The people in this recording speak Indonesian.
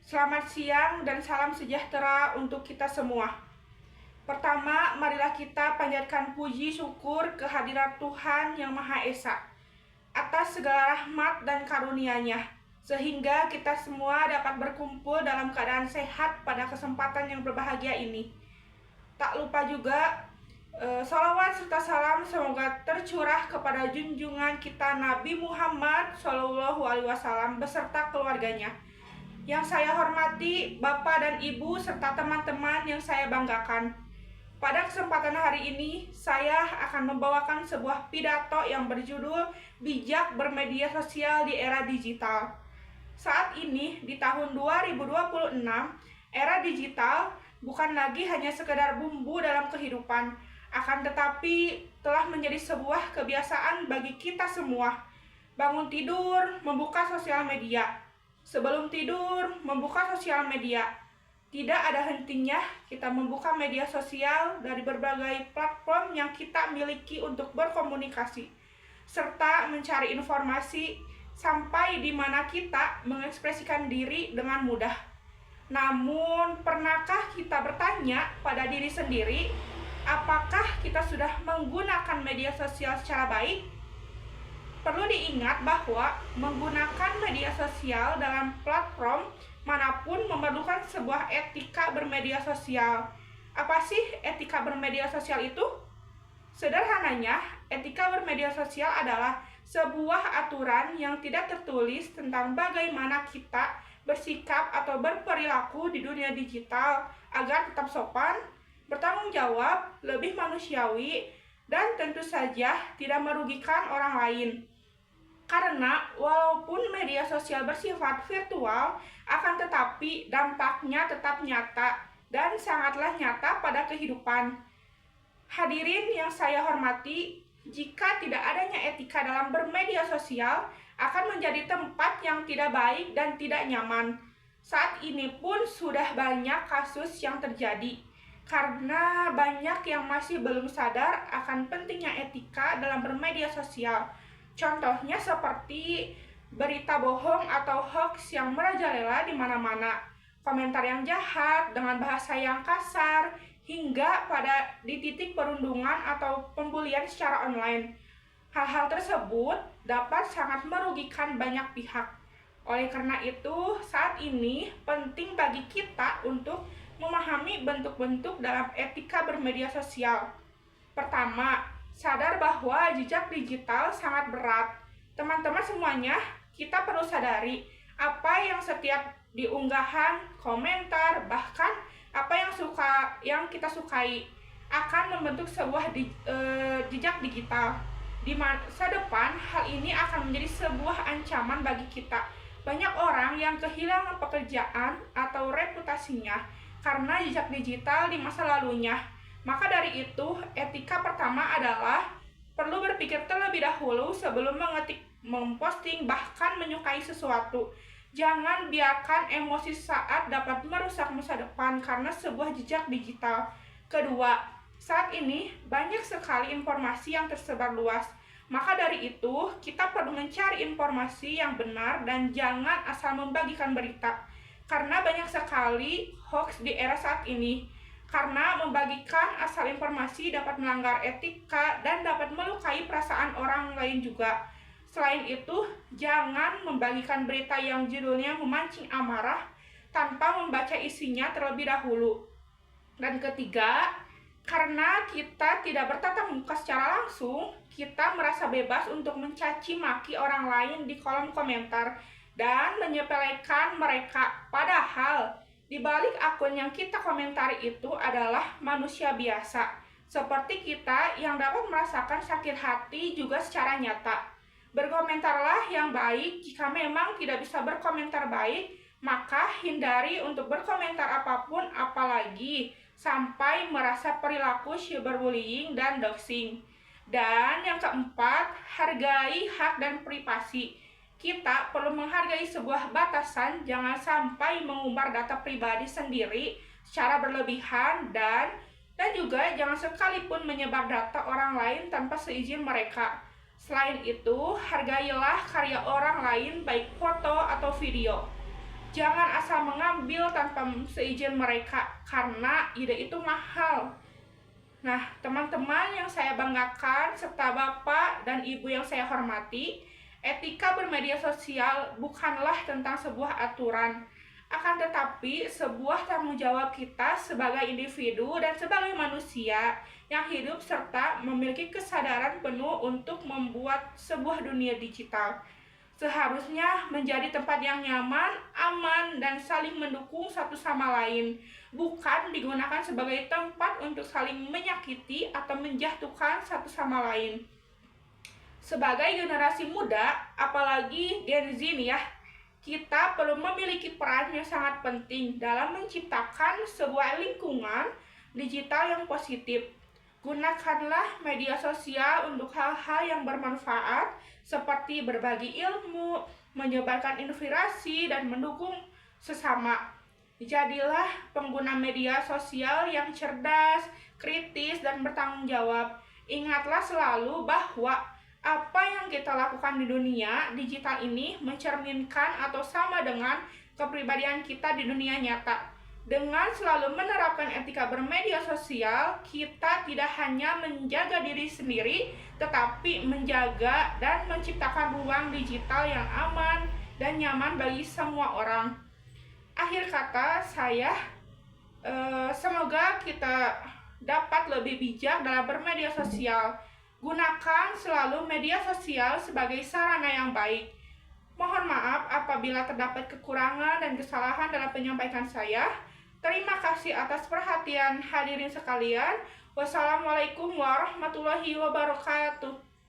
Selamat siang dan salam sejahtera untuk kita semua. Pertama, marilah kita panjatkan puji syukur kehadirat Tuhan Yang Maha Esa atas segala rahmat dan karunia-Nya, sehingga kita semua dapat berkumpul dalam keadaan sehat pada kesempatan yang berbahagia ini. Tak lupa juga salawat serta salam semoga tercurah kepada junjungan kita Nabi Muhammad SAW beserta keluarganya. Yang saya hormati Bapak dan Ibu serta teman-teman yang saya banggakan. Pada kesempatan hari ini, saya akan membawakan sebuah pidato yang berjudul Bijak Bermedia Sosial di Era Digital. Saat ini, di tahun 2026, era digital bukan lagi hanya sekedar bumbu dalam kehidupan, akan tetapi telah menjadi sebuah kebiasaan bagi kita semua. Bangun tidur, membuka sosial media. Sebelum tidur, membuka sosial media. Tidak ada hentinya kita membuka media sosial dari berbagai platform yang kita miliki untuk berkomunikasi, serta mencari informasi sampai di mana kita mengekspresikan diri dengan mudah. Namun, pernahkah kita bertanya pada diri sendiri, apakah kita sudah menggunakan media sosial secara baik? Perlu diingat bahwa menggunakan media sosial dalam platform manapun memerlukan sebuah etika bermedia sosial. Apa sih etika bermedia sosial itu? Sederhananya, etika bermedia sosial adalah sebuah aturan yang tidak tertulis tentang bagaimana kita bersikap atau berperilaku di dunia digital agar tetap sopan, bertanggung jawab, lebih manusiawi, dan tentu saja tidak merugikan orang lain. Karena walaupun media sosial bersifat virtual, akan tetapi dampaknya tetap nyata dan sangatlah nyata pada kehidupan. Hadirin yang saya hormati, jika tidak adanya etika dalam bermedia sosial, akan menjadi tempat yang tidak baik dan tidak nyaman. Saat ini pun sudah banyak kasus yang terjadi, karena banyak yang masih belum sadar akan pentingnya etika dalam bermedia sosial. Contohnya seperti berita bohong atau hoax yang merajalela di mana-mana, komentar yang jahat dengan bahasa yang kasar, hingga pada di titik perundungan atau pembulian secara online. Hal-hal tersebut dapat sangat merugikan banyak pihak. Oleh karena itu, saat ini penting bagi kita untuk memahami bentuk-bentuk dalam etika bermedia sosial. Pertama, sadar bahwa jejak digital sangat berat. Teman-teman semuanya, kita perlu sadari apa yang setiap diunggahan, komentar, bahkan apa yang kita sukai akan membentuk sebuah jejak digital. Di masa depan, hal ini akan menjadi sebuah ancaman bagi kita. Banyak orang yang kehilangan pekerjaan atau reputasinya karena jejak digital di masa lalunya. Maka dari itu, etika pertama adalah perlu berpikir terlebih dahulu sebelum mengetik, memposting, bahkan menyukai sesuatu. Jangan biarkan emosi saat dapat merusak masa depan karena sebuah jejak digital. Kedua, saat ini banyak sekali informasi yang tersebar luas. Maka dari itu, kita perlu mencari informasi yang benar dan jangan asal membagikan berita. Karena banyak sekali hoax di era saat ini. Karena membagikan asal informasi dapat melanggar etika dan dapat melukai perasaan orang lain juga. Selain itu, jangan membagikan berita yang judulnya memancing amarah tanpa membaca isinya terlebih dahulu. Dan ketiga, karena kita tidak bertatap muka secara langsung, kita merasa bebas untuk mencaci maki orang lain di kolom komentar dan menyepelekan mereka. Padahal di balik akun yang kita komentari itu adalah manusia biasa, seperti kita yang dapat merasakan sakit hati juga secara nyata. Berkomentarlah yang baik. Jika memang tidak bisa berkomentar baik, maka hindari untuk berkomentar apapun, apalagi sampai merasa perilaku cyberbullying dan doxing. Dan yang keempat, hargai hak dan privasi. Kita perlu menghargai sebuah batasan, jangan sampai mengumbar data pribadi sendiri secara berlebihan dan juga jangan sekalipun menyebar data orang lain tanpa seizin mereka. Selain itu, hargailah karya orang lain baik foto atau video. Jangan asal mengambil tanpa seizin mereka, karena ide itu mahal. Nah, teman-teman yang saya banggakan, serta Bapak dan Ibu yang saya hormati, etika bermedia sosial bukanlah tentang sebuah aturan, akan tetapi sebuah tanggung jawab kita sebagai individu dan sebagai manusia yang hidup serta memiliki kesadaran penuh untuk membuat sebuah dunia digital seharusnya menjadi tempat yang nyaman, aman, dan saling mendukung satu sama lain, bukan digunakan sebagai tempat untuk saling menyakiti atau menjatuhkan satu sama lain. Sebagai generasi muda, apalagi Gen Z nih ya, kita perlu memiliki peran yang sangat penting dalam menciptakan sebuah lingkungan digital yang positif. Gunakanlah media sosial untuk hal-hal yang bermanfaat seperti berbagi ilmu, menyebarkan inspirasi, dan mendukung sesama. Jadilah pengguna media sosial yang cerdas, kritis, dan bertanggung jawab. Ingatlah selalu bahwa apa yang kita lakukan di dunia digital ini mencerminkan atau sama dengan kepribadian kita di dunia nyata. Dengan selalu menerapkan etika bermedia sosial, kita tidak hanya menjaga diri sendiri, tetapi menjaga dan menciptakan ruang digital yang aman dan nyaman bagi semua orang. Akhir kata saya, semoga kita dapat lebih bijak dalam bermedia sosial. Gunakan selalu media sosial sebagai sarana yang baik. Mohon maaf apabila terdapat kekurangan dan kesalahan dalam penyampaian saya. Terima kasih atas perhatian hadirin sekalian. Wassalamualaikum warahmatullahi wabarakatuh.